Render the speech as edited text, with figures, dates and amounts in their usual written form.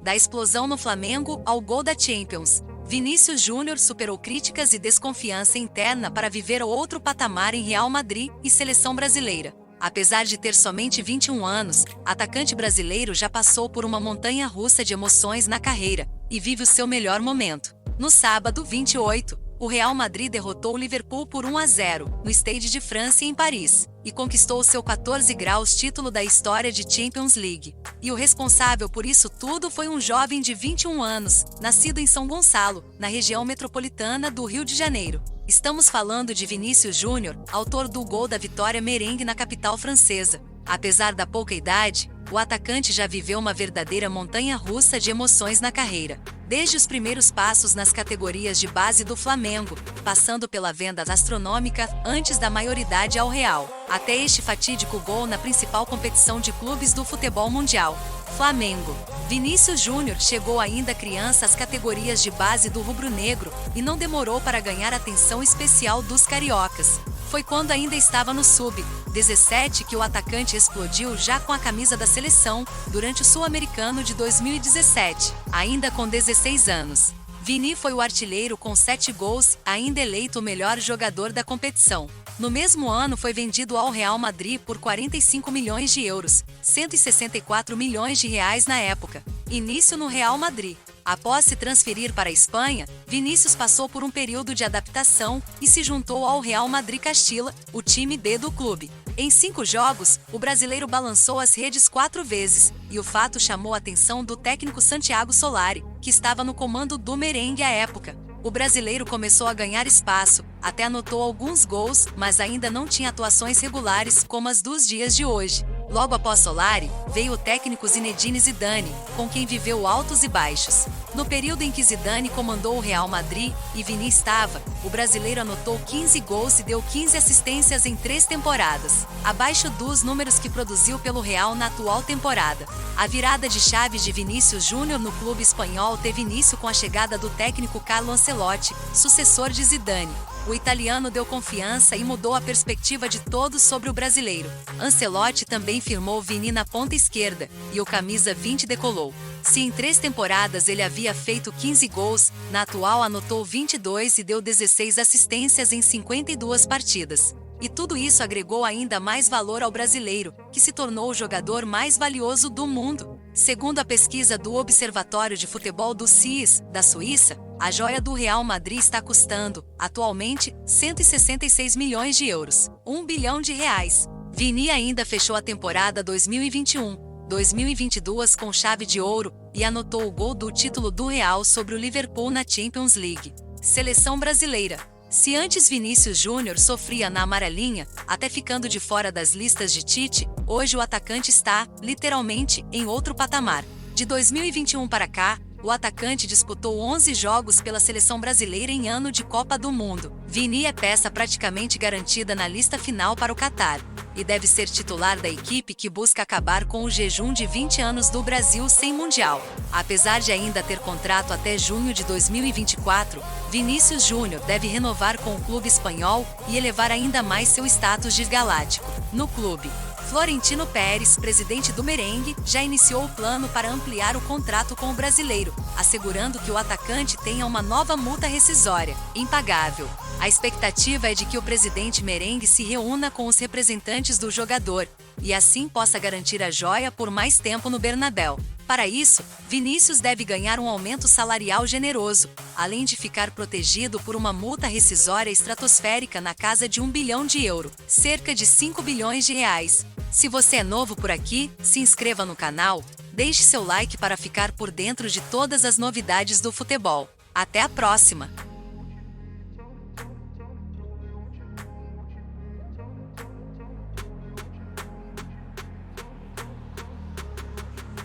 Da explosão no Flamengo ao gol da Champions, Vinícius Júnior superou críticas e desconfiança interna para viver outro patamar em Real Madrid e seleção brasileira. Apesar de ter somente 21 anos, o atacante brasileiro já passou por uma montanha-russa de emoções na carreira e vive o seu melhor momento. No sábado 28, o Real Madrid derrotou o Liverpool por 1-0, no Stade de France em Paris, e conquistou o seu 14 graus título da história de Champions League. E o responsável por isso tudo foi um jovem de 21 anos, nascido em São Gonçalo, na região metropolitana do Rio de Janeiro. Estamos falando de Vinícius Júnior, autor do gol da vitória merengue na capital francesa. Apesar da pouca idade, o atacante já viveu uma verdadeira montanha-russa de emoções na carreira. Desde os primeiros passos nas categorias de base do Flamengo, passando pela venda astronômica antes da maioridade ao Real, até este fatídico gol na principal competição de clubes do futebol mundial, Flamengo. Vinícius Júnior chegou ainda criança às categorias de base do rubro-negro e não demorou para ganhar atenção especial dos cariocas. Foi quando ainda estava no sub-17 que o atacante explodiu já com a camisa da seleção, durante o Sul-Americano de 2017, ainda com 16 anos. Vini foi o artilheiro com 7 gols, ainda eleito o melhor jogador da competição. No mesmo ano foi vendido ao Real Madrid por 45 milhões de euros, 164 milhões de reais na época. Início no Real Madrid. Após se transferir para a Espanha, Vinícius passou por um período de adaptação e se juntou ao Real Madrid Castilla, o time B do clube. Em 5 jogos, o brasileiro balançou as redes 4 vezes, e o fato chamou a atenção do técnico Santiago Solari, que estava no comando do merengue à época. O brasileiro começou a ganhar espaço, até anotou alguns gols, mas ainda não tinha atuações regulares como as dos dias de hoje. Logo após Solari, veio o técnico Zinedine Zidane, com quem viveu altos e baixos. No período em que Zidane comandou o Real Madrid e Vini estava, o brasileiro anotou 15 gols e deu 15 assistências em 3 temporadas, abaixo dos números que produziu pelo Real na atual temporada. A virada de chave de Vinícius Júnior no clube espanhol teve início com a chegada do técnico Carlo Ancelotti, sucessor de Zidane. O italiano deu confiança e mudou a perspectiva de todos sobre o brasileiro. Ancelotti também firmou Vini na ponta esquerda, e o camisa 20 decolou. Se em 3 temporadas ele havia feito 15 gols, na atual anotou 22 e deu 16 assistências em 52 partidas. E tudo isso agregou ainda mais valor ao brasileiro, que se tornou o jogador mais valioso do mundo. Segundo a pesquisa do Observatório de Futebol do CIS, da Suíça, a joia do Real Madrid está custando, atualmente, 166 milhões de euros, 1 bilhão de reais. Vini ainda fechou a temporada 2021-2022 com chave de ouro e anotou o gol do título do Real sobre o Liverpool na Champions League. Seleção brasileira. Se antes Vinícius Júnior sofria na amarelinha, até ficando de fora das listas de Tite, hoje o atacante está, literalmente, em outro patamar. De 2021 para cá, o atacante disputou 11 jogos pela seleção brasileira em ano de Copa do Mundo. Vini é peça praticamente garantida na lista final para o Catar, e deve ser titular da equipe que busca acabar com o jejum de 20 anos do Brasil sem Mundial. Apesar de ainda ter contrato até junho de 2024, Vinícius Júnior deve renovar com o clube espanhol e elevar ainda mais seu status de galáctico. No clube, Florentino Pérez, presidente do merengue, já iniciou o plano para ampliar o contrato com o brasileiro, assegurando que o atacante tenha uma nova multa rescisória, impagável. A expectativa é de que o presidente merengue se reúna com os representantes do jogador, e assim possa garantir a joia por mais tempo no Bernabéu. Para isso, Vinícius deve ganhar um aumento salarial generoso, além de ficar protegido por uma multa rescisória estratosférica na casa de 1 bilhão de euros, cerca de 5 bilhões de reais. Se você é novo por aqui, se inscreva no canal, deixe seu like para ficar por dentro de todas as novidades do futebol. Até a próxima!